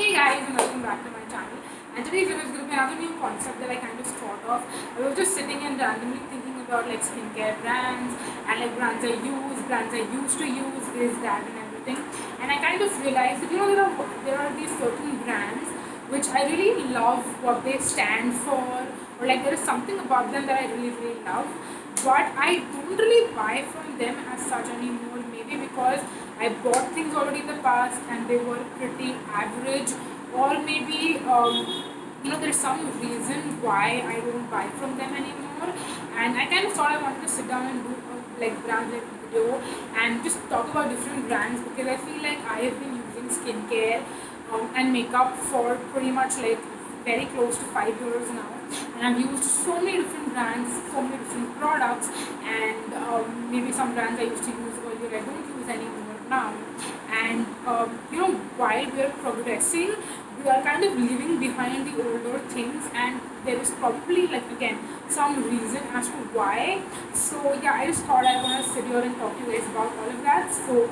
Hey guys, and welcome back to my channel. And today's video is going to be another new concept that I kind of thought of. I was just sitting and randomly thinking about like skincare brands and like brands I used to use, this, that, and everything. And I kind of realized that there are these certain brands which I really love what they stand for, or like there is something about them that I really love, but I don't really buy from them as such anymore. Maybe because I bought things already in the past and they were pretty average, or maybe there's some reason why I don't buy from them anymore. And I kind of thought I wanted to sit down and do like brand like video and just talk about different brands, because I feel like I have been using skincare and makeup for pretty much like very close to 5 years now, and I've used so many different brands, so many different products, and maybe some brands I used to use earlier I don't use anymore now. And while we are progressing, we are kind of leaving behind the older things, and there is probably like again some reason as to why. So yeah, I just thought I want to sit here and talk to you guys about all of that. So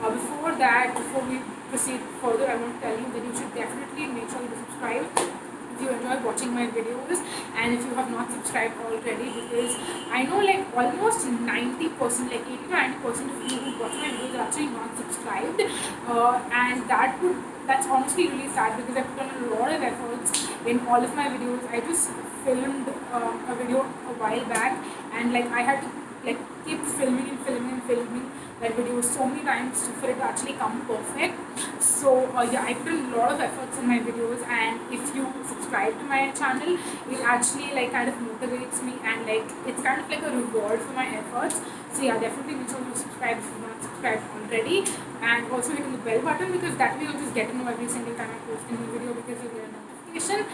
before we proceed further, I want to tell you that you should definitely make sure you subscribe if you enjoy watching my videos, and if you have not subscribed already, because I know like almost 90%, like 80 to 90% of you who watch my videos are actually not subscribed, and that's honestly really sad, because I put on a lot of efforts in all of my videos. I just filmed a video a while back, and like I had to like keep filming that video so many times for it to actually come perfect. So yeah, I put in a lot of efforts in my videos, and if you subscribe to my channel, it actually like kind of motivates me, and like it's kind of like a reward for my efforts. So yeah, definitely make sure you subscribe if you're not subscribed already, and also hit the bell button, because that way you'll just get to know every single time I post a new video, because you'll get a notification.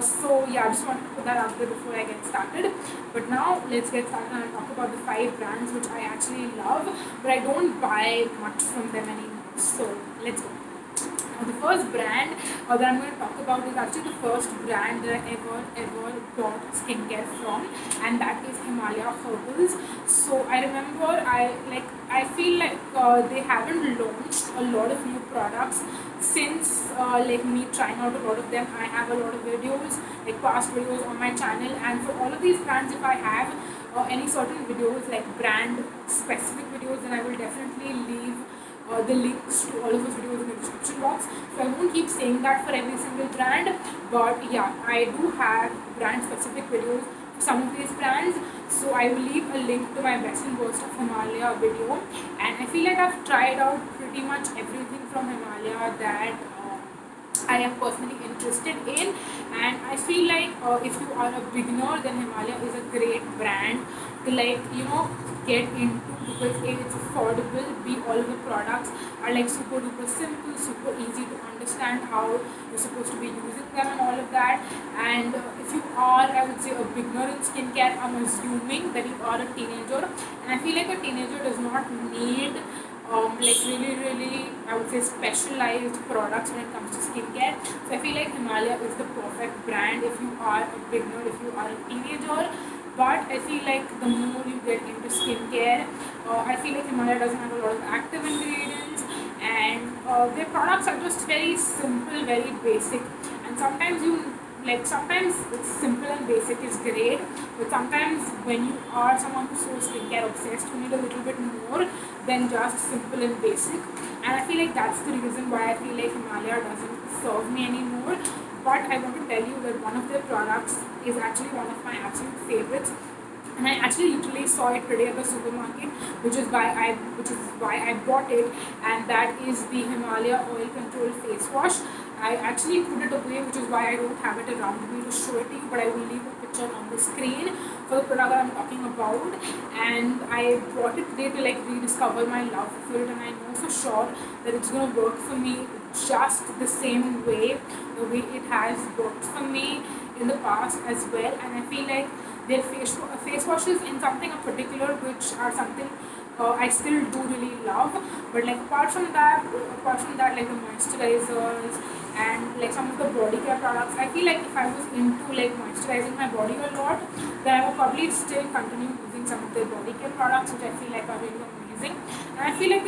So yeah, I just want to put that out there before I get started. But now let's get started and talk about the 5 brands which I actually love, but I don't buy much from them anymore. So let's go. The first brand that I'm going to talk about is actually the first brand that I ever bought skincare from, and that is Himalaya Herbals. So I remember I feel like they haven't launched a lot of new products since like me trying out a lot of them. I have a lot of videos, like past videos on my channel, and for all of these brands, if I have any certain videos like brand specific videos, then I will definitely leave the links to all of those videos in the description box. So I won't keep saying that for every single brand, but yeah, I do have brand specific videos for some of these brands. So I will leave a link to my best and worst of Himalaya video, and I feel like I've tried out pretty much everything from Himalaya that I am personally interested in, and I feel like if you are a beginner, then Himalaya is a great brand to get into, because A, it's affordable, B, all of the products are like super duper simple, super easy to understand how you're supposed to be using them and all of that. And if you are, I would say, a beginner in skincare, I'm assuming that you are a teenager, and I feel like a teenager does not need like really I would say specialized products when it comes to skincare. So I feel like Himalaya is the perfect brand if you are a beginner, if you are a teenager. But I feel like the more you get into skincare, I feel like Himalaya doesn't have a lot of active ingredients, and their products are just very simple, very basic. And sometimes it's simple and basic is great, but sometimes when you are someone who's so skincare obsessed, you need a little bit more than just simple and basic. And I feel like that's the reason why I feel like Himalaya doesn't serve me anymore. But I want to tell you that one of their products is actually one of my absolute favorites, and I actually literally saw it today at the supermarket, which is why I bought it, and that is the Himalaya Oil Control Face Wash. I actually put it away, which is why I don't have it around me to show it to you, but I will leave a picture on the screen for the product that I'm talking about. And I bought it today to like rediscover my love for it, and I know for sure that it's gonna work for me just the same way, the way it has worked for me in the past as well. And I feel like their face washes in something in particular, which are something I still do really love. But like apart from that, like the moisturizers and like some of the body care products, I feel like if I was into like moisturizing my body a lot, then I would probably still continue using some of their body care products, which I feel like are really amazing. And I feel like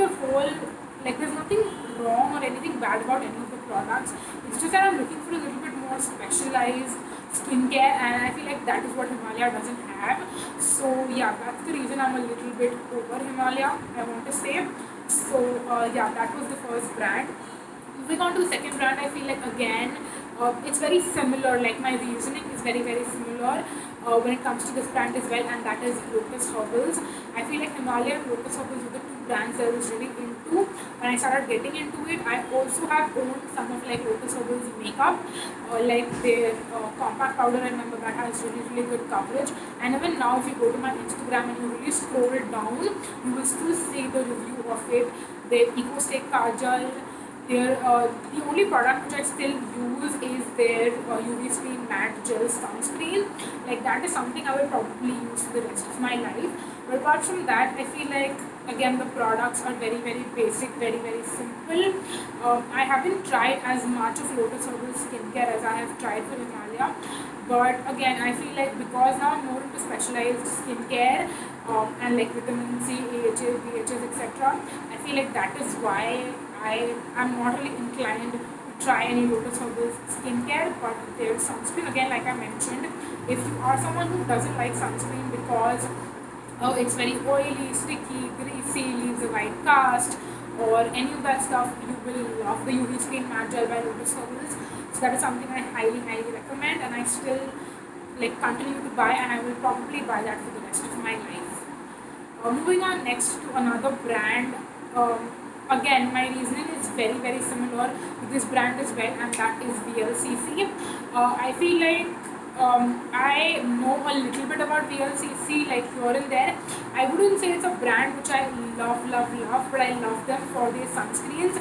there's nothing wrong or anything bad about any of the products. It's just that I'm looking for a little bit more specialized skincare, and I feel like that is what Himalaya doesn't have. So yeah, that's the reason I'm a little bit over Himalaya, I want to say. So yeah, that was the first brand. Moving on to the second brand, I feel like again it's very similar. Like my reasoning is very similar when it comes to this brand as well, and that is Lotus Herbals. I feel like Himalaya and Lotus Herbals were the two brands that I was really into when I started getting into it. I also have owned some of like Lotus Herbals makeup, like their compact powder. I remember that has really good coverage. And even now, if you go to my Instagram and you really scroll it down, you will still see the review of it. Their Eco Stay Kajal. The only product which I still use is their UV screen matte gel sunscreen. Like that is something I will probably use for the rest of my life. But apart from that, I feel like again the products are very basic, very simple. I haven't tried as much of Lotus Herbal skincare as I have tried for Himalaya. But again, I feel like because now I'm more into specialized skincare and like vitamin C, AHA, BHAs, etc. I feel like that is why I am not really inclined to try any Lotus Herbal skincare, but their sunscreen, again, like I mentioned, if you are someone who doesn't like sunscreen because it's very oily, sticky, greasy, leaves a white cast, or any of that stuff, you will love the UV Screen Matte Gel by Lotus Herbals. So that is something I highly recommend, and I still like continue to buy, and I will probably buy that for the rest of my life. Moving on next to another brand. Again, my reasoning is very similar with this brand as well, and that is VLCC. I feel like I know a little bit about VLCC, like here and there. I wouldn't say it's a brand which I love, but I love them for their sunscreens.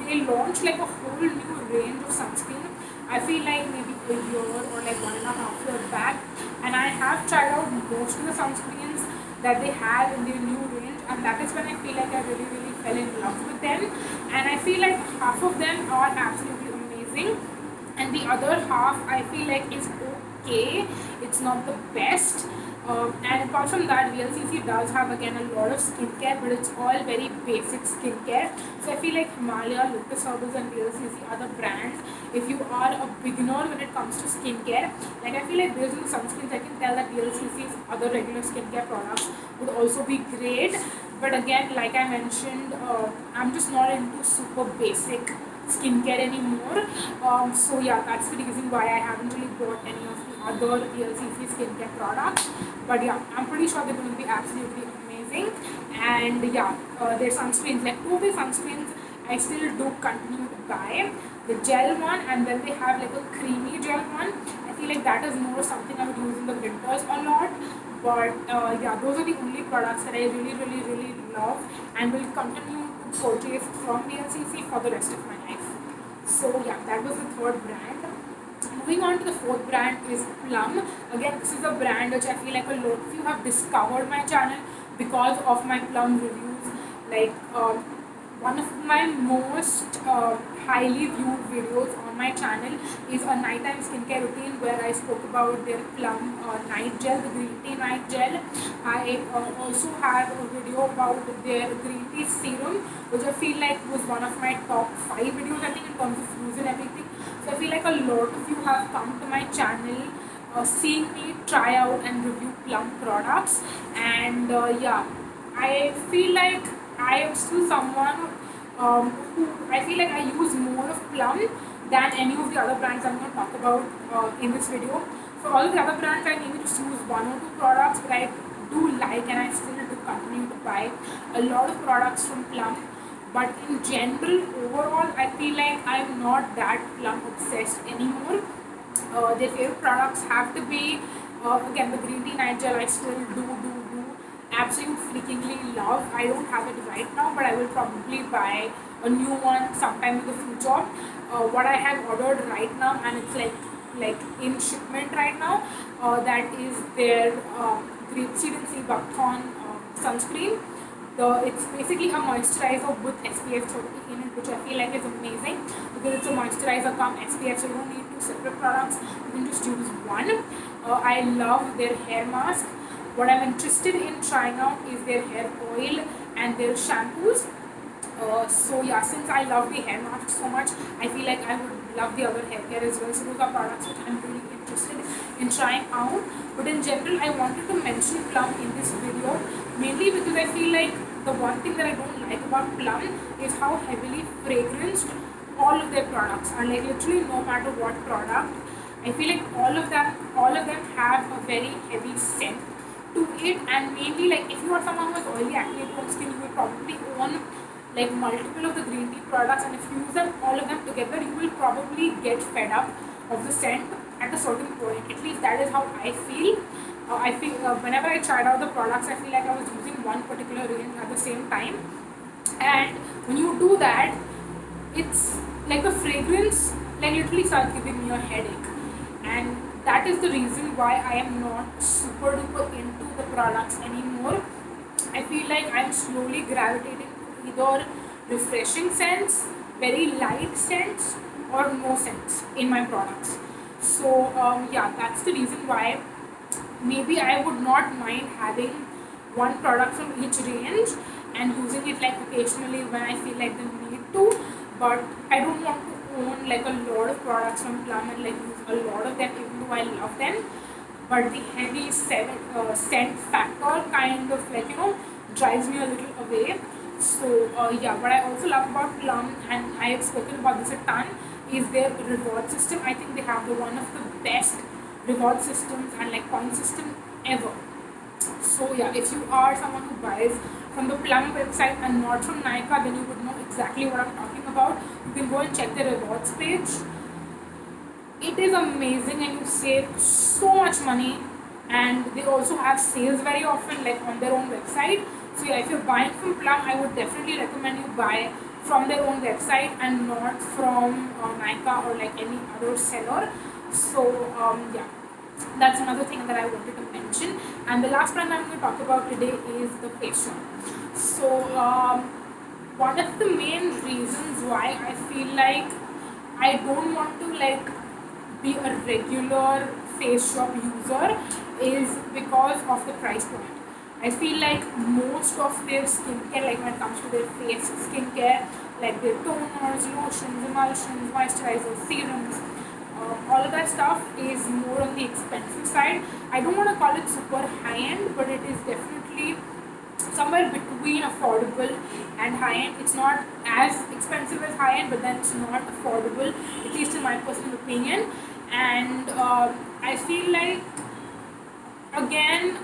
They launched like a whole new range of sunscreen. I feel like maybe a year or like 1.5 years back, and I have tried out most of the sunscreens that they have in their new range, and that is when I feel like I really fell in love with them. And I feel like half of them are absolutely amazing, and the other half I feel like is okay. It's not the best. And apart from that, VLCC does have again a lot of skincare, but it's all very basic skincare. So I feel like Himalaya, Lotus Herbals, and VLCC are the brands. If you are a beginner when it comes to skincare, like I feel like based on the sunscreens, I can tell that VLCC's other regular skincare products would also be great. But again, like I mentioned, I'm just not into super basic skincare anymore. So yeah, that's the reason why I haven't really bought any of the other VLCC skincare products. But yeah, I'm pretty sure they're going to be absolutely amazing. And yeah, their sunscreens, like two of the sunscreens, I still do continue to buy. The gel one, and then they have like a creamy gel one. I feel like that is more something I would use in the winters a lot. But yeah, those are the only products that I really love and will continue to purchase from VLCC for the rest of my life. So yeah, that was the third brand. Moving on to the fourth brand is Plum. Again, this is a brand which I feel like a lot of you have discovered my channel because of my Plum reviews. Like one of my most highly viewed videos on my channel is a nighttime skincare routine where I spoke about their Plum night gel, the green tea night gel. I also have a video about their green tea serum, which I feel like was one of my top 5 videos, I think, in terms of views and everything. So I feel like a lot of you have come to my channel seeing me try out and review Plum products, and yeah, I feel like I am still someone who I feel like I use more of Plum than any of the other brands I'm going to talk about in this video. For all of the other brands, I maybe just use one or two products, but I do like and I still do continue to buy a lot of products from Plum. But in general, overall, I feel like I'm not that Plum obsessed anymore. Their favorite products have to be again the green tea night gel. I still do absolute freakingly love. I don't have it right now, but I will probably buy a new one sometime in the future. What I have ordered right now, and it's like in shipment right now, that is their grapeseed and sea buckthorn sunscreen. It's basically a moisturizer with SPF 30 in it, which I feel like is amazing because it's a moisturizer come SPF, so you don't need two separate products. You can just use one. I love their hair mask. What I'm interested in trying out is their hair oil and their shampoos. So yeah, since I love the hair mask so much, I feel like I would love the other hair care as well. So those are products which I'm really interested in trying out. But in general, I wanted to mention Plum in this video mainly because I feel like the one thing that I don't like about Plum is how heavily fragranced all of their products are. Like literally, no matter what product, I feel like all of them have a very heavy scent to it, and mainly like if you are someone who has oily acne prone skin, you will probably own like multiple of the green tea products, and if you use them all of them together, you will probably get fed up of the scent at a certain point. At least that is how I feel. I feel whenever I tried out the products, I feel like I was using one particular range at the same time, and when you do that, it's like the fragrance like literally starts giving me a headache, and that is the reason why I am not super duper into the products anymore. I feel like I'm slowly gravitating to either refreshing scents, very light scents, or no scents in my products. So yeah, that's the reason why maybe I would not mind having one product from each range and using it like occasionally when I feel like the need to, but I don't want to own like a lot of products from Plum and like use a lot of them even though I love them. But the heavy scent factor kind of like drives me a little away. So yeah, what I also love about Plum, and I have spoken about this a ton, is their reward system. I think they have the one of the best reward systems and like point system ever. So yeah, if you are someone who buys from the Plum website and not from Nykaa, then you would know exactly what I'm talking about. You can go and check the rewards page. It is amazing and you save so much money, and they also have sales very often like on their own website. So yeah, if you're buying from Plum, I would definitely recommend you buy from their own website and not from Nykaa or like any other seller. So yeah, that's another thing that I wanted to mention. And the last brand I'm going to talk about today is the Face Shop. So one of the main reasons why I feel like I don't want to like be a regular Face Shop user is because of the price point. I feel like most of their skincare, like when it comes to their face skincare, like their toners, lotions, emulsions, moisturizers, serums, all of that stuff is more on the expensive side. I don't want to call it super high end, but it is definitely somewhere between affordable and high end. It's not as expensive as high end, but then it's not affordable, at least in my personal opinion. And I feel like again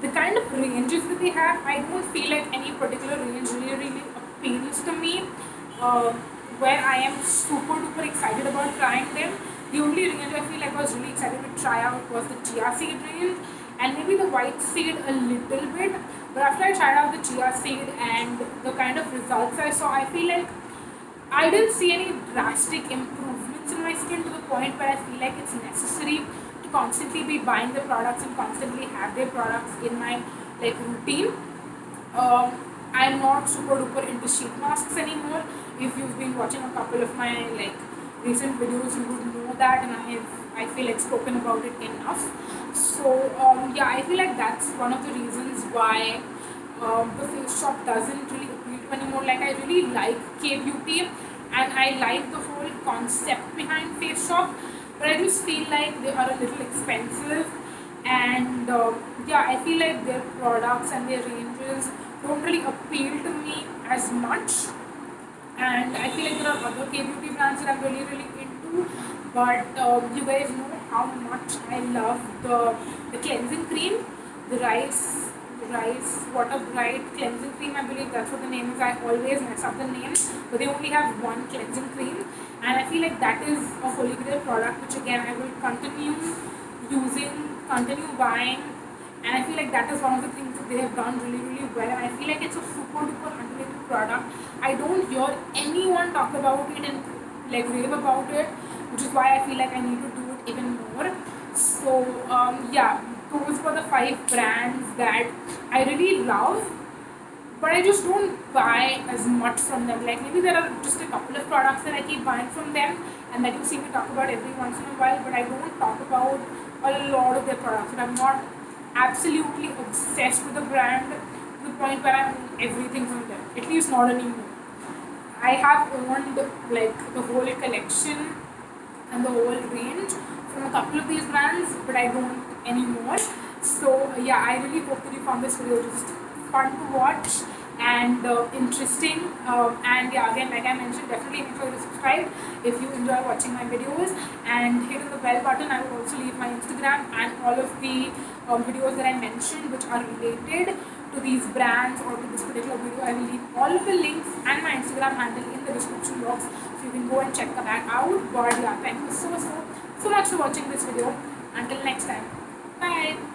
the kind of ranges that they have, I don't feel like any particular range really appeals to me. Uh, where I am super duper excited about trying them. The only range I feel like I was really excited to try out was the chia seed range and maybe the white seed a little bit. But after I tried out the chia seed and the kind of results I saw, I feel like I didn't see any drastic improvements in my skin to the point where I feel like it's necessary to constantly be buying the products and constantly have their products in my like routine. I'm not super duper into sheet masks anymore. If you've been watching a couple of my like recent videos, you would know that, and I feel like spoken about it enough. So yeah, I feel like that's one of the reasons why the Face Shop doesn't really appeal to me anymore. Like I really like K Beauty, and I like the whole concept behind Face Shop, but I just feel like they are a little expensive, and yeah, I feel like their products and their ranges don't really appeal to me as much. And I feel like there are other K Beauty brands that I'm really into, but you guys know how much I love the cleansing cream, the rice water bright cleansing cream. I believe that's what the name is. I always mess up the name, but they only have one cleansing cream, and I feel like that is a holy grail product, which again I will continue using, continue buying, and I feel like that is one of the things that they have done really well. And I feel like it's a super duper underrated product. I don't hear anyone talk about it and like rave about it, which is why I feel like I need to do it even more. So yeah, those were the 5 brands that I really love, but I just don't buy as much from them. Like maybe there are just a couple of products that I keep buying from them and that you see me talk about every once in a while, but I don't talk about a lot of their products, and I'm not absolutely obsessed with the brand to the point where I own everything from them. at least not anymore. I have owned like the whole collection and the whole range from a couple of these brands, but I don't anymore. So yeah, I really hope that you found this video just fun to watch and interesting. And yeah, again, like I mentioned, definitely make sure to subscribe if you enjoy watching my videos, and hit on the bell button. I will also leave my Instagram and all of the videos that I mentioned which are related to these brands or to this particular video. I will leave all of the links and my Instagram handle in the description box, so you can go and check that out. But yeah, thank you so much for watching this video. Until next time, bye.